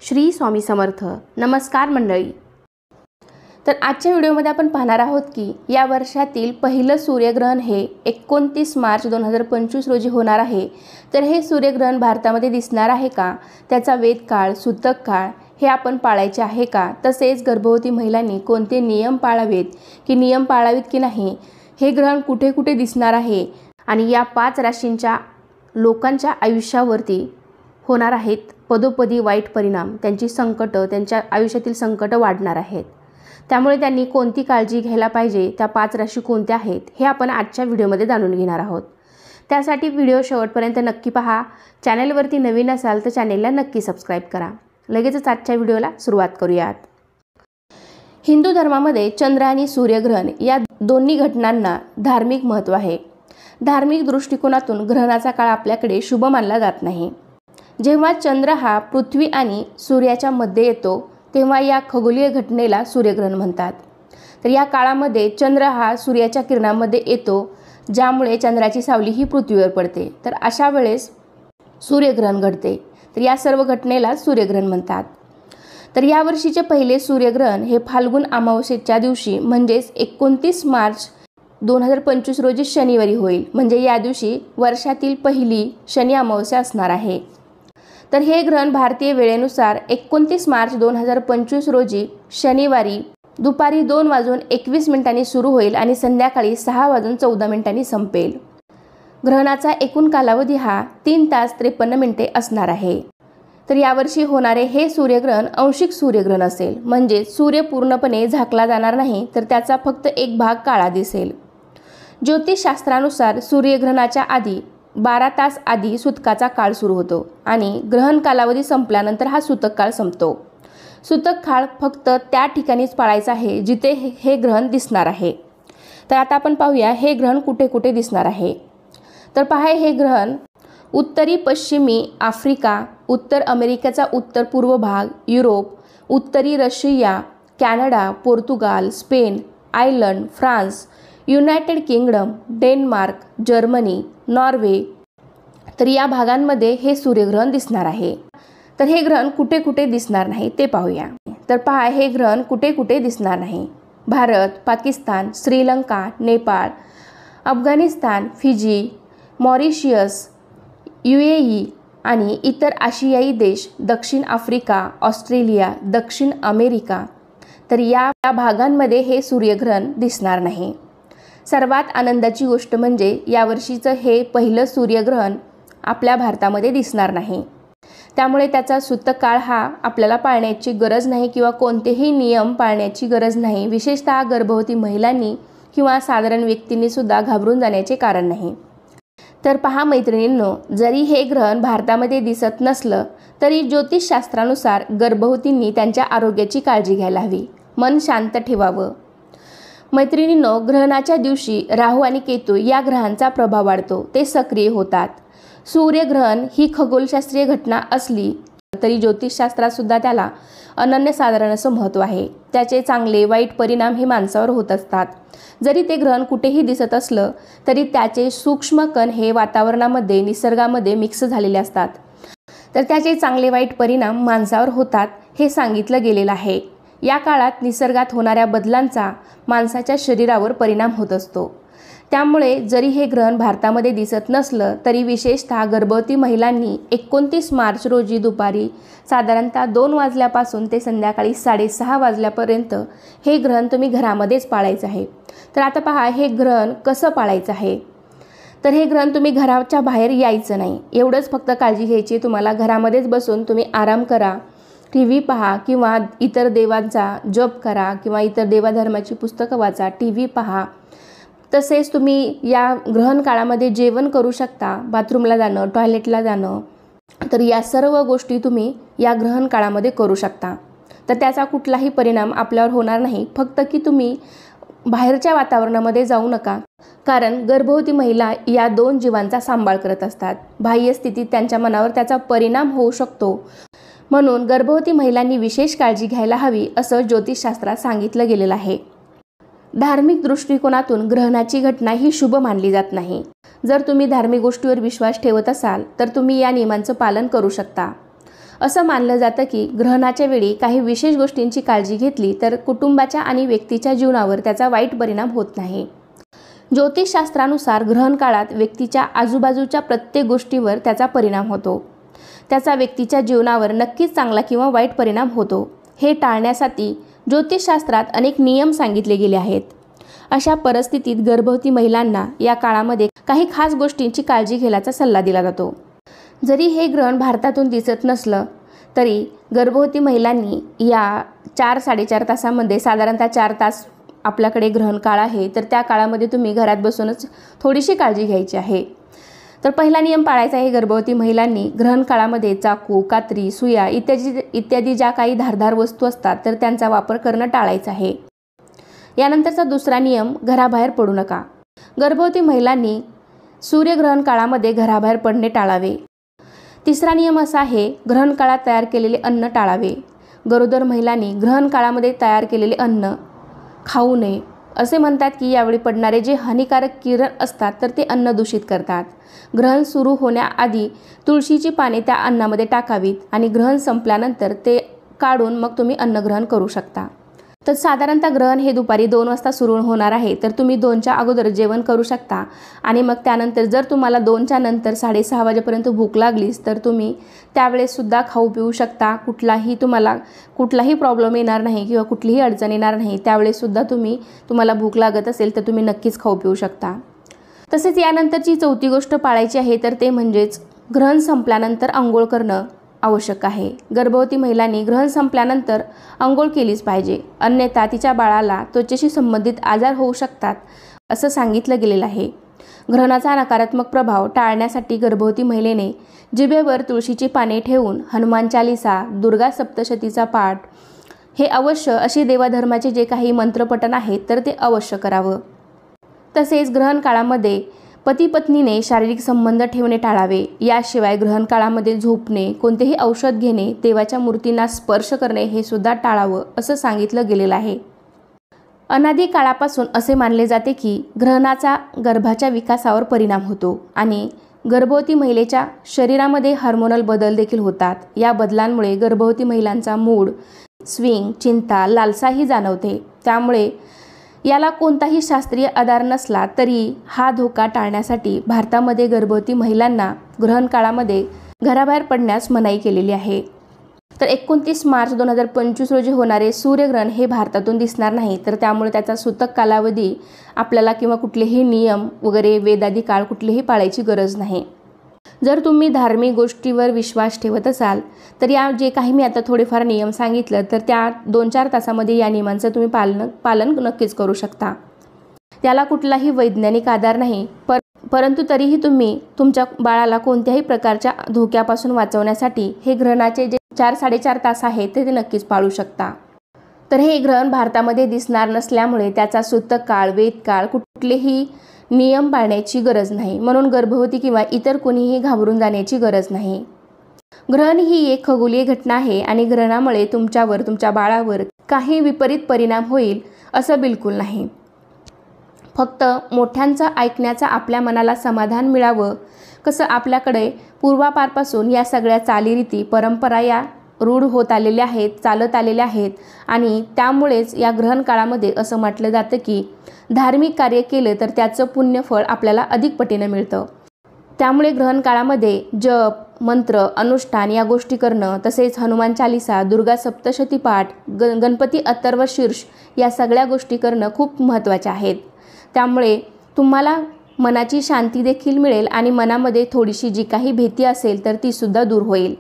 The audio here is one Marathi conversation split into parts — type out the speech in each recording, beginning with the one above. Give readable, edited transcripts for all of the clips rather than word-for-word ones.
श्री स्वामी समर्थ. नमस्कार मंडळी. तर आजच्या व्हिडिओमध्ये आपण पाहणार आहोत की या वर्षातील पहिलं सूर्यग्रहण हे 29 मार्च 2025 रोजी होणार आहे. तर हे सूर्यग्रहण भारतामध्ये दिसणार आहे का, त्याचा वेद काळ, सूतक काळ हे आपण पाळायचे आहे का, तसेच गर्भवती महिलांनी कोणते नियम पाळावेत की नियम पाळावेत की नाही, हे ग्रहण कुठे कुठे दिसणार आहे आणि या 5 राशींच्या लोकांच्या आयुष्यावरती होणार आहेत पदोपदी वाईट परिणाम, त्यांची संकट, त्यांच्या आयुष्यातील संकट वाढणार आहेत. त्यामुळे त्यांनी कोणती काळजी घ्यायला पाहिजे, त्या 5 राशी कोणत्या आहेत हे आपण आजच्या व्हिडिओमध्ये जाणून घेणार आहोत. त्यासाठी व्हिडिओ शेवटपर्यंत नक्की पहा. चॅनलवरती नवीन असाल तर चॅनेलला नक्की सबस्क्राईब करा. लगेचच आजच्या व्हिडिओला सुरुवात करूयात. हिंदू धर्मामध्ये चंद्र आणि सूर्यग्रहण या दोन्ही घटनांना धार्मिक महत्त्व आहे. धार्मिक दृष्टिकोनातून ग्रहणाचा काळ आपल्याकडे शुभ मानला जात नाही. जेव्हा चंद्र हा पृथ्वी आणि सूर्याच्या मध्ये येतो तेव्हा या खगोलीय घटनेला सूर्यग्रहण म्हणतात. तर या काळामध्ये चंद्र हा सूर्याच्या किरणामध्ये येतो, ज्यामुळे चंद्राची सावली ही पृथ्वीवर पडते. तर अशा वेळेस सूर्यग्रहण घडते. तर या सर्व घटनेला सूर्यग्रहण म्हणतात. तर या वर्षीचे पहिले सूर्यग्रहण हे फाल्गुन अमावस्येच्या दिवशी म्हणजेच 29 मार्च 2025 रोजी शनिवारी होईल. म्हणजे या दिवशी वर्षातील पहिली शनी अमावस्या असणार आहे. तर हे ग्रहण भारतीय वेळेनुसार 29 मार्च 2025 रोजी शनिवारी दुपारी 2:21 सुरू होईल आणि संध्याकाळी 6:14 संपेल. ग्रहणाचा एकूण कालावधी हा 3 तास 53 मिनिटे असणार आहे. तर यावर्षी होणारे हे सूर्यग्रहण अंशिक सूर्यग्रहण असेल, म्हणजे सूर्य पूर्णपणे झाकला जाणार नाही, तर त्याचा फक्त एक भाग काळा दिसेल. ज्योतिषशास्त्रानुसार सूर्यग्रहणाच्या आधी 12 तास आधी सूतकाचा काळ सुरू होतो आणि ग्रहण कालावधी संपल्यानंतर हा सूतक काळ संपतो. सूतक काळ फक्त त्या ठिकाणीच पाळायचा आहे जिथे हे ग्रहण दिसणार आहे. तर आता आपण पाहूया हे ग्रहण कुठे कुठे दिसणार आहे. तर पहा, हे ग्रहण उत्तरी पश्चिमी आफ्रिका, उत्तर अमेरिकेचा उत्तर पूर्व भाग, युरोप, उत्तरी Russia, Canada, Portugal, Spain, Ireland, France, United kingdom, Denmark, Germany, Norway, तर या भागांमध्ये हे सूर्यग्रहण दिसणार आहे. तर हे ग्रहण कुठे कुठे दिसणार नाही ते पाहूया. तर पहा, हे ग्रहण कुठे कुठे दिसणार नाही. Bharat, Pakistan, Sri Lanka, Nepal, Afghanistan, Fiji, Mauritius, UAE आणि इतर आशियाई देश, दक्षिण आफ्रिका, ऑस्ट्रेलिया, दक्षिण अमेरिका, तर या भागांमध्ये हे सूर्यग्रहण दिसणार नाही. सर्वात आनंदाची गोष्ट म्हणजे यावर्षीचं हे पहिलं सूर्यग्रहण आपल्या भारतामध्ये दिसणार नाही. त्यामुळे त्याचा सूतक काळ हा आपल्याला पाळण्याची गरज नाही किंवा कोणतेही नियम पाळण्याची गरज नाही. विशेषतः गर्भवती महिलांनी किंवा साधारण व्यक्तींनी सुद्धा घाबरून जाण्याचे कारण नाही. तर पहा मैत्रिणींनो, जरी हे ग्रहण भारतामध्ये दिसत नसलं तरी ज्योतिषशास्त्रानुसार गर्भवतींनी त्यांच्या आरोग्याची काळजी घ्यायला हवी, मन शांत ठेवावं. मैत्रिणींनो, ग्रहणाच्या दिवशी राहू आणि केतू या ग्रहांचा प्रभाव वाढतो, ते सक्रिय होतात. सूर्यग्रहण ही खगोलशास्त्रीय घटना असली तरी ज्योतिषशास्त्रात सुद्धा त्याला अनन्यसाधारण असं महत्त्व आहे. त्याचे चांगले वाईट परिणाम हे माणसावर होत असतात. जरी ते ग्रहण कुठेही दिसत असलं तरी त्याचे सूक्ष्म कण हे वातावरणामध्ये, निसर्गामध्ये मिक्स झालेले असतात. तर त्याचे चांगले वाईट परिणाम माणसावर होतात हे सांगितलं गेलेलं आहे. या काळात निसर्गात होणाऱ्या बदलांचा माणसाच्या शरीरावर परिणाम होत असतो. त्यामुळे जरी हे ग्रहण भारतामध्ये दिसत नसलं तरी विशेषतः गर्भवती महिलांनी 29 मार्च रोजी दुपारी साधारणतः 2 वाजल्यापासून ते संध्याकाळी 6:30 वाजल्यापर्यंत हे ग्रहण तुम्ही घरामध्येच पाळायचं आहे. तर आता पहा, हे ग्रहण कसं पाळायचं आहे. तर हे ग्रहण तुम्ही घराच्या बाहेर यायचं नाही, एवढंच फक्त काळजी घ्यायची. तुम्हाला घरामध्येच बसून तुम्ही आराम करा, TV पहा किंवा इतर देवांचा जप करा किंवा इतर देवाधर्माची पुस्तकं वाचा, TV पहा. तसेच तुम्ही या ग्रहण काळामध्ये जेवण करू शकता, बाथरूमला जाणं, टॉयलेटला जाणं, तर या सर्व गोष्टी तुम्ही या ग्रहण काळामध्ये करू शकता. तर त्याचा कुठलाही परिणाम आपल्यावर होणार नाही. फक्त की तुम्ही बाहेरच्या वातावरणामध्ये जाऊ नका, कारण गर्भवती महिला या 2 जीवांचा सांभाळ करत असतात. बाह्य स्थितीत त्यांच्या मनावर त्याचा परिणाम होऊ शकतो. म्हणून गर्भवती महिलांनी विशेष काळजी घ्यायला हवी असं ज्योतिषशास्त्रात सांगितलं गेलेलं आहे. धार्मिक दृष्टिकोनातून ग्रहणाची घटना ही शुभ मानली जात नाही. जर तुम्ही धार्मिक गोष्टीवर विश्वास ठेवत असाल तर तुम्ही या नियमांचं पालन करू शकता. असं मानलं जातं की ग्रहणाच्या वेळी काही विशेष गोष्टींची काळजी घेतली तर कुटुंबाच्या आणि व्यक्तीच्या जीवनावर त्याचा वाईट परिणाम होत नाही. ज्योतिषशास्त्रानुसार ग्रहण काळात व्यक्तीच्या आजूबाजूच्या प्रत्येक गोष्टीवर त्याचा परिणाम होतो. त्याचा व्यक्तीच्या जीवनावर नक्कीच चांगला किंवा वाईट परिणाम होतो. हे टाळण्यासाठी ज्योतिषशास्त्रात अनेक नियम सांगितले गेले आहेत. अशा परिस्थितीत गर्भवती महिलांना या काळामध्ये काही खास गोष्टींची काळजी घ्यायचा सल्ला दिला जातो. जरी हे ग्रहण भारतातून दिसत नसलं तरी गर्भवती महिलांनी या 4-4.5 तासामध्ये साधारणतः 4 तास आपल्याकडे ग्रहण काळ आहे, तर त्या काळामध्ये तुम्ही घरात बसूनच थोडीशी काळजी घ्यायची आहे. तर पहिला नियम पाळायचा आहे गर्भवती महिलांनी ग्रहण काळामध्ये चाकू, कात्री, सुया इत्यादी ज्या काही धारदार वस्तू असतात तर त्यांचा वापर करणं टाळायचं आहे. यानंतरचा दुसरा नियम, घराबाहेर पडू नका. गर्भवती महिलांनी सूर्यग्रहण काळामध्ये घराबाहेर पडणे टाळावे. तिसरा नियम असा आहे, ग्रहण काळात तयार केलेले अन्न टाळावे. गरोदर महिलांनी ग्रहण काळामध्ये तयार केलेले अन्न खाऊ नये. असे म्हणतात की यावेळी पडणारे जे हानिकारक किरण असतात तर ते अन्न दूषित करतात. ग्रहण सुरू होण्याआधी तुळशीची पाने त्या अन्नामध्ये टाकावीत आणि ग्रहण संपल्यानंतर ते काढून मग तुम्ही अन्नग्रहण करू शकता. तर साधारणतः ग्रहण हे दुपारी 2 वाजता सुरू होणार आहे, तर तुम्ही 2च्या अगोदर जेवण करू शकता आणि मग त्यानंतर जर तुम्हाला 2च्या नंतर 6:30 वाजेपर्यंत भूक लागलीच तर तुम्ही त्यावेळेससुद्धा खाऊ पिऊ शकता. तुम्हाला कुठलाही प्रॉब्लेम येणार नाही किंवा कुठलीही अडचण येणार नाही. त्यावेळेससुद्धा तुम्हाला भूक लागत असेल तर तुम्ही नक्कीच खाऊ पिऊ शकता. तसेच यानंतरची चौथी गोष्ट पाळायची आहे तर ते म्हणजेच ग्रहण संपल्यानंतर अंघोळ करणं आवश्यक आहे. गर्भवती महिलांनी ग्रहण संपल्यानंतर अंघोळ केलीच पाहिजे, अन्यथा तिच्या बाळाला त्वचेशी संबंधित आजार होऊ शकतात असं सांगितलं गेलेलं आहे. ग्रहणाचा नकारात्मक प्रभाव टाळण्यासाठी गर्भवती महिलेने जिभेवर तुळशीची पाने ठेवून हनुमान चालीसा, दुर्गा सप्तशतीचा पाठ हे अवश्य, अशी देवाधर्माचे जे काही मंत्रपठण आहेत तर ते अवश्य करावं. तसेच ग्रहण काळामध्ये पती पत्नीने शारीरिक संबंध ठेवणे टाळावे. याशिवाय ग्रहण काळामध्ये झोपणे, कोणतेही औषध घेणे, देवाच्या मूर्तींना स्पर्श करणे हे सुद्धा टाळावं असं सांगितलं गेलेलं आहे. अनादी काळापासून असे मानले जाते की ग्रहणाचा गर्भाच्या विकासावर परिणाम होतो आणि गर्भवती महिलेच्या शरीरामध्ये हार्मोनल बदल देखील होतात. या बदलांमुळे गर्भवती महिलांचा मूड स्विंग, चिंता, लालसाही जाणवते. त्यामुळे याला कोणताही शास्त्रीय आधार नसला तरी हा धोका टाळण्यासाठी भारतामध्ये गर्भवती महिलांना ग्रहण काळामध्ये घराबाहेर पडण्यास मनाई केलेली आहे. तर 29 मार्च 2025 रोजी होणारे सूर्यग्रहण हे भारतातून दिसणार नाही, तर त्यामुळे त्याचा सूतक कालावधी आपल्याला किंवा कुठलेही नियम वगैरे वेदादी काळ कुठलेही पाळायची गरज नाही. जर तुम्ही धार्मिक गोष्टीवर विश्वास ठेवत असाल तर या जे काही मी आता थोडेफार नियम सांगितलं तर त्या 2-4 तासामध्ये या नियमांचं तुम्ही पालन नक्कीच करू शकता. त्याला कुठलाही वैज्ञानिक आधार नाही, परंतु तरीही तुम्ही तुमच्या बाळाला कोणत्याही प्रकारच्या धोक्यापासून वाचवण्यासाठी हे ग्रहणाचे जे 4-4.5 तास आहेत ते नक्कीच पाळू शकता. तर हे ग्रहण भारतामध्ये दिसणार नसल्यामुळे त्याचा सूतक काळ, वेद काळ कुठलेही नियम पाळण्याची गरज नाही. म्हणून गर्भवती किंवा इतर कोणीही घाबरून जाण्याची गरज नाही. ग्रहण ही एक खगोलीय घटना आहे आणि ग्रहणामुळे तुमच्यावर, तुमच्या बाळावर काही विपरीत परिणाम होईल असं बिलकुल नाही. फक्त मोठ्यांचं ऐकण्याचा आपल्या मनाला समाधान मिळावं. कसं आपल्याकडे पूर्वापारपासून या सगळ्या चालीरीती, परंपरा या रूढ होत आलेल्या आहेत, चालत आलेल्या आहेत आणि त्यामुळेच या ग्रहण काळामध्ये असं म्हटलं जातं की धार्मिक कार्य केलं तर त्याचं पुण्यफळ आपल्याला अधिक पटीनं मिळतं. त्यामुळे ग्रहण काळामध्ये जप, मंत्र, अनुष्ठान या गोष्टी करणं, तसेच हनुमान चालीसा, दुर्गा सप्तशती पाठ, गणपती अथर्व शीर्ष या सगळ्या गोष्टी करणं खूप महत्त्वाच्या आहेत. त्यामुळे तुम्हाला मनाची शांती देखील मिळेल आणि मनामध्ये थोडीशी जी काही भीती असेल तर ती सुद्धा दूर होईल.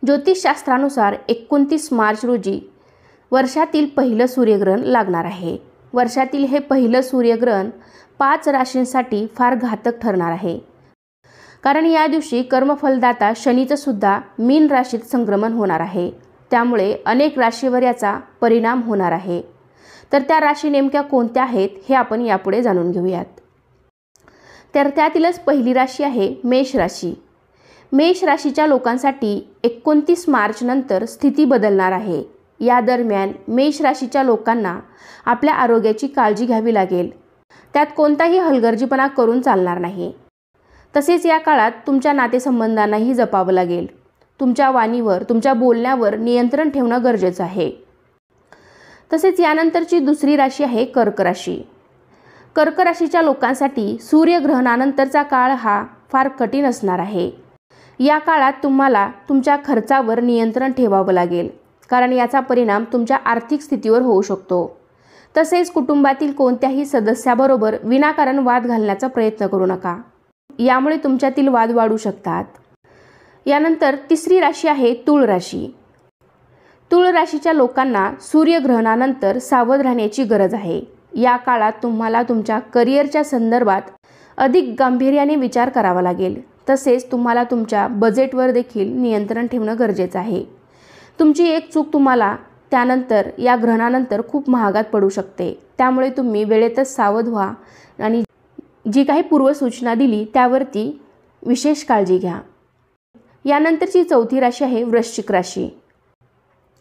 ज्योतिषशास्त्रानुसार 29 मार्च रोजी वर्षातील पहिलं सूर्यग्रहण लागणार आहे. वर्षातील हे पहिलं सूर्यग्रहण 5 राशींसाठी फार घातक ठरणार आहे. कारण या दिवशी कर्मफलदाता शनीचं सुद्धा मीन राशीत संक्रमण होणार आहे. त्यामुळे अनेक राशीवर याचा परिणाम होणार आहे. तर त्या राशी नेमक्या कोणत्या आहेत हे आपण यापुढे जाणून घेऊयात. तर त्यातीलच पहिली राशी आहे मेष राशी. मेष राशीच्या लोकांसाठी 29 मार्च नंतर स्थिती बदलणार आहे. या दरम्यान मेष राशीच्या लोकांना आपल्या आरोग्याची काळजी घ्यावी लागेल. त्यात कोणताही हलगर्जीपणा करून चालणार नाही. तसेच या काळात तुमच्या नातेसंबंधांनाही जपावं लागेल. तुमच्या वाणीवर, तुमच्या बोलण्यावर नियंत्रण ठेवणं गरजेचं आहे. तसेच यानंतरची दुसरी राशी आहे कर्क राशी. कर्क राशीच्या लोकांसाठी सूर्यग्रहणानंतरचा काळ हा फार कठीण असणार आहे. या काळात तुम्हाला तुमच्या खर्चावर नियंत्रण ठेवावं लागेल, कारण याचा परिणाम तुमच्या आर्थिक स्थितीवर होऊ शकतो. तसेच कुटुंबातील कोणत्याही सदस्याबरोबर विनाकारण वाद घालण्याचा प्रयत्न करू नका, यामुळे तुमच्यातील वाद वाढू शकतात. यानंतर तिसरी राशी आहे तुळ राशी. तुळ राशीच्या लोकांना सूर्यग्रहणानंतर सावध राहण्याची गरज आहे. या काळात तुम्हाला तुमच्या करिअरच्या संदर्भात अधिक गांभीर्याने विचार करावा लागेल. तसेच तुम्हाला तुमच्या बजेटवर देखील नियंत्रण ठेवणं गरजेचं आहे. तुमची एक चूक तुम्हाला त्यानंतर या ग्रहणानंतर खूप महागात पडू शकते. त्यामुळे तुम्ही वेळेतच सावध व्हा आणि जी काही पूर्वसूचना दिली त्यावरती विशेष काळजी घ्या. यानंतरची चौथी राशी आहे वृश्चिक राशी.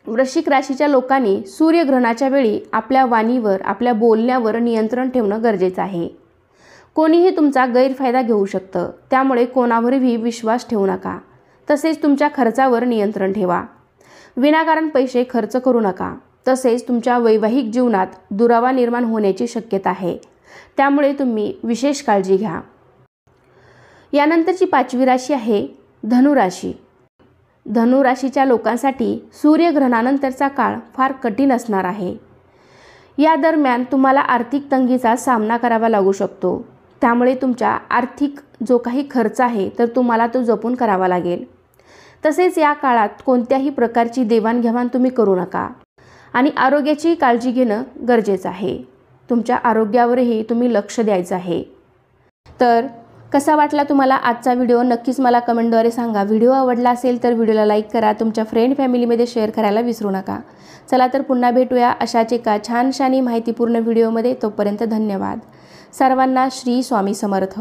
वृश्चिक राशीच्या लोकांनी सूर्यग्रहणाच्या वेळी आपल्या वाणीवर, आपल्या बोलण्यावर नियंत्रण ठेवणं गरजेचं आहे. कोणीही तुमचा गैरफायदा घेऊ शकतं, त्यामुळे कोणावरही विश्वास ठेवू नका. तसेच तुमच्या खर्चावर नियंत्रण ठेवा. विनाकारण पैसे खर्च करू नका. तसेच तुमच्या वैवाहिक जीवनात दुरावा निर्माण होण्याची शक्यता आहे, त्यामुळे तुम्ही विशेष काळजी घ्या. यानंतरची पाचवी राशी आहे धनुराशी. धनुराशीच्या लोकांसाठी सूर्यग्रहणानंतरचा काळ फार कठीण असणार आहे. या दरम्यान तुम्हाला आर्थिक तंगीचा सामना करावा लागू शकतो. त्यामुळे तुमच्या आर्थिक जो काही खर्च आहे तर तुम्हाला तो जपून करावा लागेल. तसेच या काळात कोणत्याही प्रकारची देवाणघेवाण तुम्ही करू नका आणि आरोग्याची काळजी घेणं गरजेचं आहे. तुमच्या आरोग्यावरही तुम्ही लक्ष द्यायचं आहे. तर कसा वाटला तुम्हाला आजचा व्हिडिओ नक्कीच मला कमेंटद्वारे सांगा. व्हिडिओ आवडला असेल तर व्हिडिओला लाईक करा. तुमच्या फ्रेंड फॅमिलीमध्ये शेअर करायला विसरू नका. चला तर पुन्हा भेटूया अशाच एका छानशानी माहितीपूर्ण व्हिडिओमध्ये. तोपर्यंत धन्यवाद. सर्वांना श्री स्वामी समर्थ.